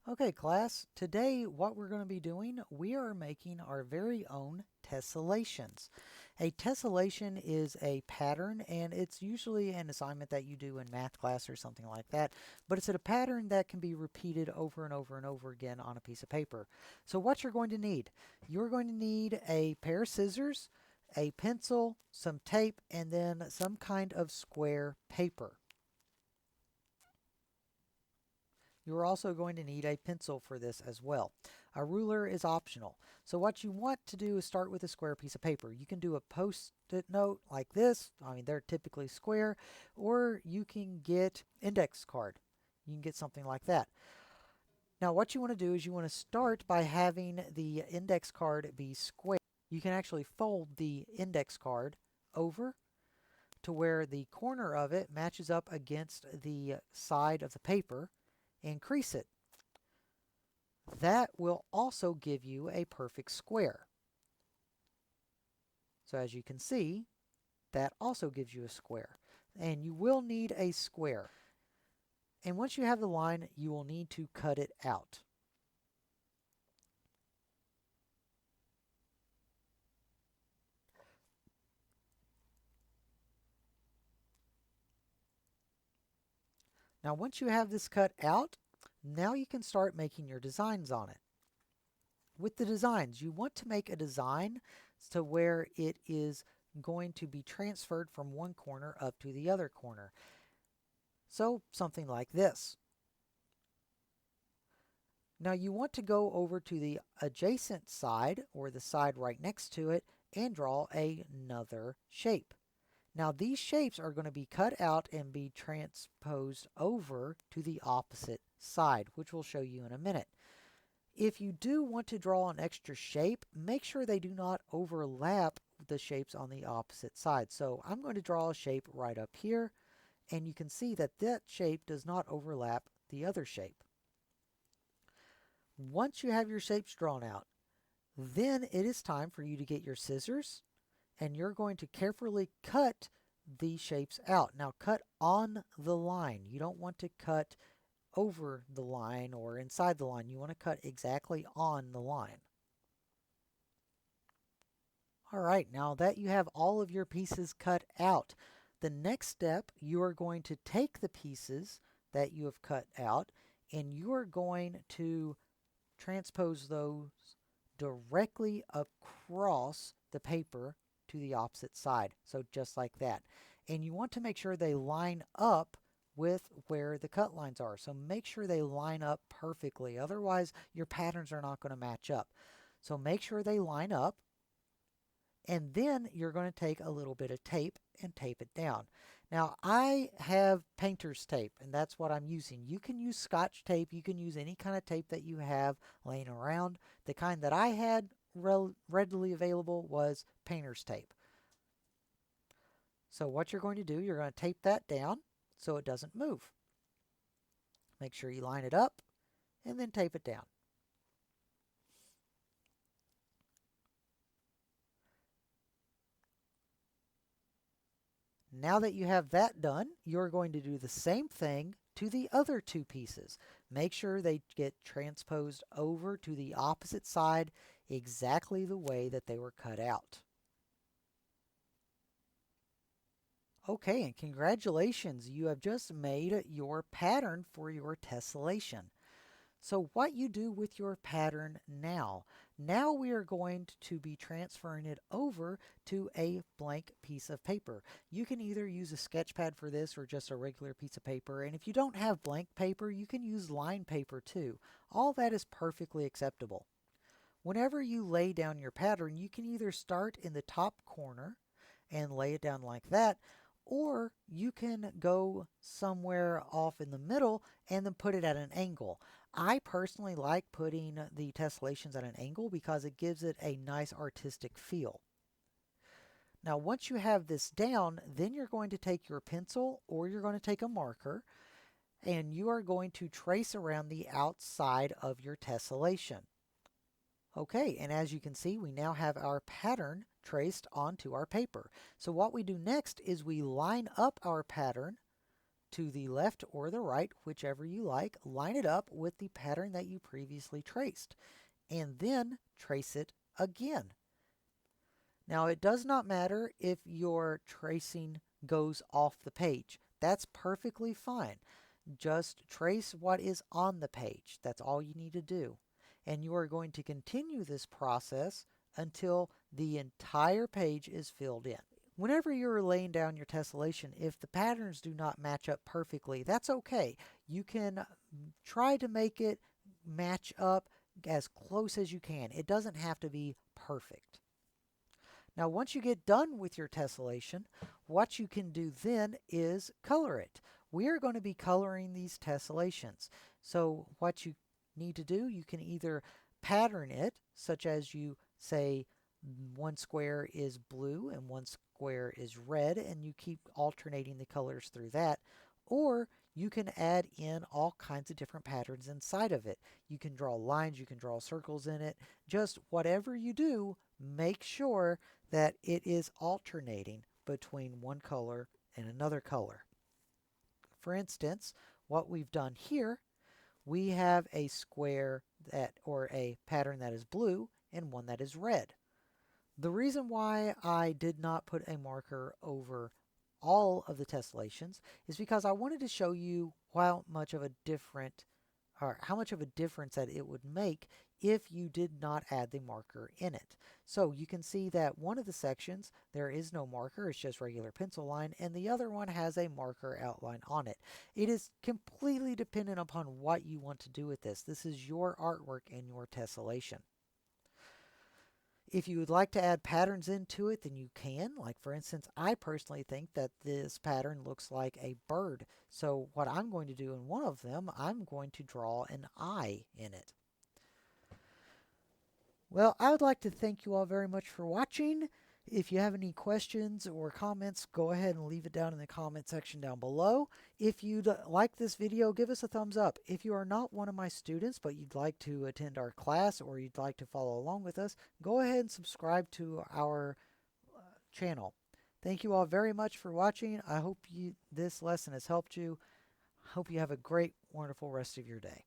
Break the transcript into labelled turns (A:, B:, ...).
A: Okay, class, today what we're going to be doing, we are making our very own tessellations. A tessellation is a pattern, and it's usually an assignment that you do in math class or something like that, but it's a pattern that can be repeated over and over and over again on a piece of paper. So what you're going to need, you're going to need a pair of scissors, a pencil, some tape, and then some kind of square paper. You're also going to need a pencil for this as well. A ruler is optional. So what you want to do is start with a square piece of paper. You can do a post-it note like this. I mean, they're typically square, or you can get index card. You can get something like that. Now what you want to do is you want to start by having the index card be square. You can actually fold the index card over to where the corner of it matches up against the side of the paper and crease it. That will also give you a perfect square. So as you can see, that also gives you a square. And you will need a square. And once you have the line, you will need to cut it out. Now once you have this cut out, now you can start making your designs on it. With the designs, you want to make a design to where it is going to be transferred from one corner up to the other corner. So something like this. Now you want to go over to the adjacent side or the side right next to it and draw another shape. Now these shapes are going to be cut out and be transposed over to the opposite side, which we'll show you in a minute. If you do want to draw an extra shape, make sure they do not overlap the shapes on the opposite side. So I'm going to draw a shape right up here, and you can see that that shape does not overlap the other shape. Once you have your shapes drawn out, then it is time for you to get your scissors, and you're going to carefully cut the shapes out. Now cut on the line. You don't want to cut over the line or inside the line. You want to cut exactly on the line. All right, now that you have all of your pieces cut out, the next step, you are going to take the pieces that you have cut out and you are going to transpose those directly across the paper to the opposite side. So just like that. And you want to make sure they line up with where the cut lines are. So make sure they line up perfectly. Otherwise, your patterns are not going to match up. So make sure they line up. And then you're going to take a little bit of tape and tape it down. Now I have painter's tape and that's what I'm using. You can use Scotch tape, you can use any kind of tape that you have laying around. The kind that I had readily available was painter's tape. So what you're going to do, you're going to tape that down so it doesn't move. Make sure you line it up and then tape it down. Now that you have that done, you're going to do the same thing to the other two pieces. Make sure they get transposed over to the opposite side exactly the way that they were cut out. Okay, and congratulations, you have just made your pattern for your tessellation. So what you do with your pattern now, now we are going to be transferring it over to a blank piece of paper. You can either use a sketch pad for this or just a regular piece of paper. And if you don't have blank paper, you can use line paper too. All that is perfectly acceptable. Whenever you lay down your pattern, you can either start in the top corner and lay it down like that, or you can go somewhere off in the middle and then put it at an angle. I personally like putting the tessellations at an angle because it gives it a nice artistic feel. Now once you have this down, then you're going to take your pencil or you're going to take a marker and you are going to trace around the outside of your tessellation. Okay, and as you can see, we now have our pattern traced onto our paper. So what we do next is we line up our pattern to the left or the right, whichever you like. Line it up with the pattern that you previously traced, and then trace it again. Now, it does not matter if your tracing goes off the page. That's perfectly fine. Just trace what is on the page. That's all you need to do. And you are going to continue this process until the entire page is filled in. Whenever you're laying down your tessellation, if the patterns do not match up perfectly, that's okay. You can try to make it match up as close as you can. It doesn't have to be perfect. Now, once you get done with your tessellation, what you can do then is color it. We are going to be coloring these tessellations. So what you need to do, you can either pattern it, such as you say one square is blue and one square is red, and you keep alternating the colors through that, or you can add in all kinds of different patterns inside of it. You can draw lines, you can draw circles in it. Just whatever you do, make sure that it is alternating between one color and another color. For instance, what we've done here, we have a square that, or a pattern that is blue and one that is red. The reason why I did not put a marker over all of the tessellations is because I wanted to show you how much of a difference that it would make if you did not add the marker in it. So you can see that one of the sections, there is no marker, it's just regular pencil line, and the other one has a marker outline on it. It is completely dependent upon what you want to do with this. This is your artwork and your tessellation. If you would like to add patterns into it, then you can. Like, for instance, I personally think that this pattern looks like a bird. So what I'm going to do in one of them, I'm going to draw an eye in it. Well, I would like to thank you all very much for watching. If you have any questions or comments, go ahead and leave it down in the comment section down below. If you'd like this video, give us a thumbs up. If you are not one of my students, but you'd like to attend our class or you'd like to follow along with us, go ahead and subscribe to our channel. Thank you all very much for watching. I hope this lesson has helped you. Hope you have a great, wonderful rest of your day.